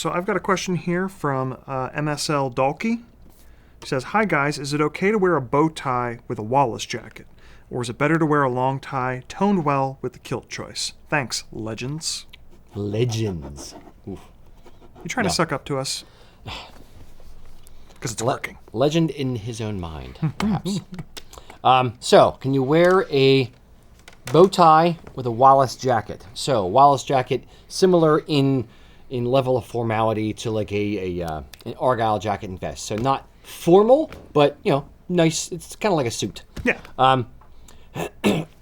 So I've got a question here from MSL Dalkey. He says, "Hi guys, is it okay to wear a bow tie with a Wallace jacket? Or is it better to wear a long tie, toned well with the kilt choice? Thanks, legends." Legends. Oof. You trying to suck up to us? Because it's working. Legend in his own mind, perhaps. So, can you wear a bow tie with a Wallace jacket? So, Wallace jacket, similar in level of formality to like an Argyle jacket and vest. So, not formal, but nice. It's kind of like a suit. Yeah.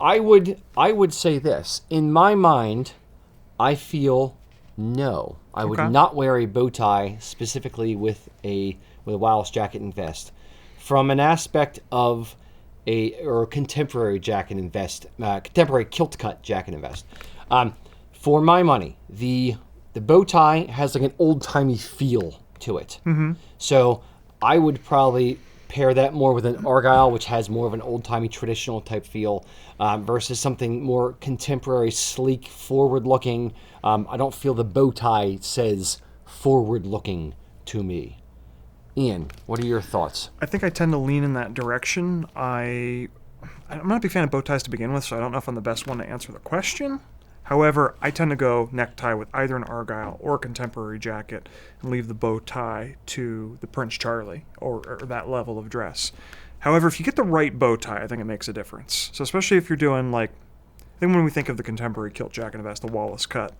I would say this. In my mind, I feel no. I would not wear a bow tie specifically with a Wallace jacket and vest. From an aspect of a contemporary jacket and vest, contemporary kilt cut jacket and vest. For my money, the bow tie has like an old timey feel to it. Mm-hmm. So I would probably pair that more with an Argyle, which has more of an old-timey traditional type feel, versus something more contemporary, sleek, forward-looking. I don't feel the bow tie says forward-looking to me. Ian, what are your thoughts? I think I tend to lean in that direction. I'm not a big fan of bow ties to begin with, so I don't know if I'm the best one to answer the question. However, I tend to go necktie with either an Argyle or a contemporary jacket and leave the bow tie to the Prince Charlie or that level of dress. However, if you get the right bow tie, I think it makes a difference. So especially if you're doing I think when we think of the contemporary kilt jacket and vest, the Wallace cut,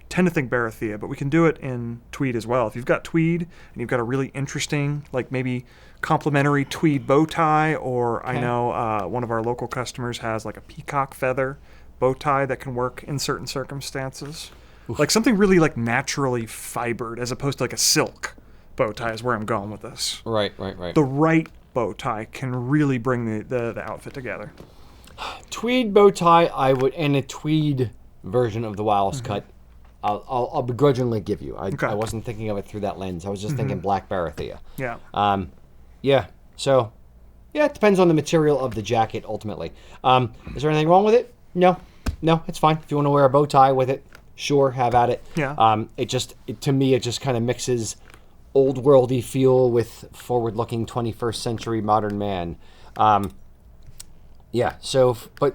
tend to think Barathea, but we can do it in tweed as well. If you've got tweed and you've got a really interesting, maybe complementary tweed bow tie, or I know one of our local customers has a peacock feather bow tie that can work in certain circumstances. Oof. Something really naturally fibered as opposed to a silk bow tie is where I'm going with this. Right. The right bow tie can really bring the outfit together. Tweed bow tie, and a tweed version of the Wallace cut, I'll begrudgingly give you. I wasn't thinking of it through that lens. I was just thinking black Barathea. Yeah. So, it depends on the material of the jacket ultimately. Is there anything wrong with it? No, it's fine. If you want to wear a bow tie with it, sure, have at it. Yeah. To me, it just kind of mixes old worldy feel with forward-looking 21st century modern man. But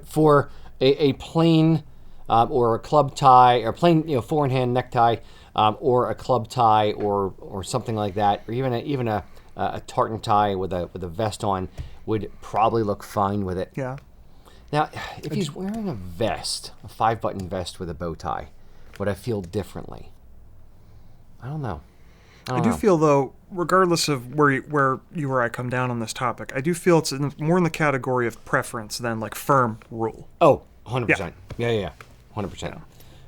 for a plain or a club tie, or plain four-in-hand necktie, or a club tie, or something like that, or even a tartan tie with a vest on, would probably look fine with it. Yeah. Now, if he's wearing a vest, a 5-button vest with a bow tie, would I feel differently? I don't know. I do feel, though, regardless of where you or I come down on this topic, I do feel it's more in the category of preference than firm rule. Oh, 100%. Yeah. 100%. Yeah.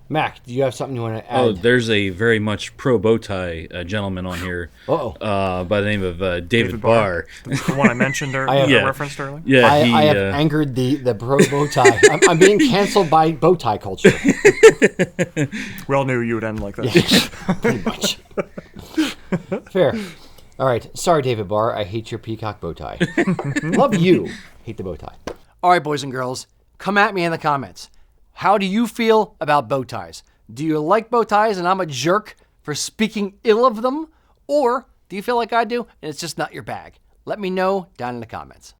Mac, do you have something you want to add? Oh, there's a very much pro bow tie gentleman on here by the name of David Barr. The one I mentioned earlier, referenced earlier? Yeah, I have angered the pro bow tie. I'm being canceled by bow tie culture. We all knew you would end like that. Yeah, pretty much. Fair. All right. Sorry, David Barr. I hate your peacock bow tie. Love you. Hate the bow tie. All right, boys and girls. Come at me in the comments. How do you feel about bow ties? Do you like bow ties and I'm a jerk for speaking ill of them? Or do you feel like I do and it's just not your bag? Let me know down in the comments.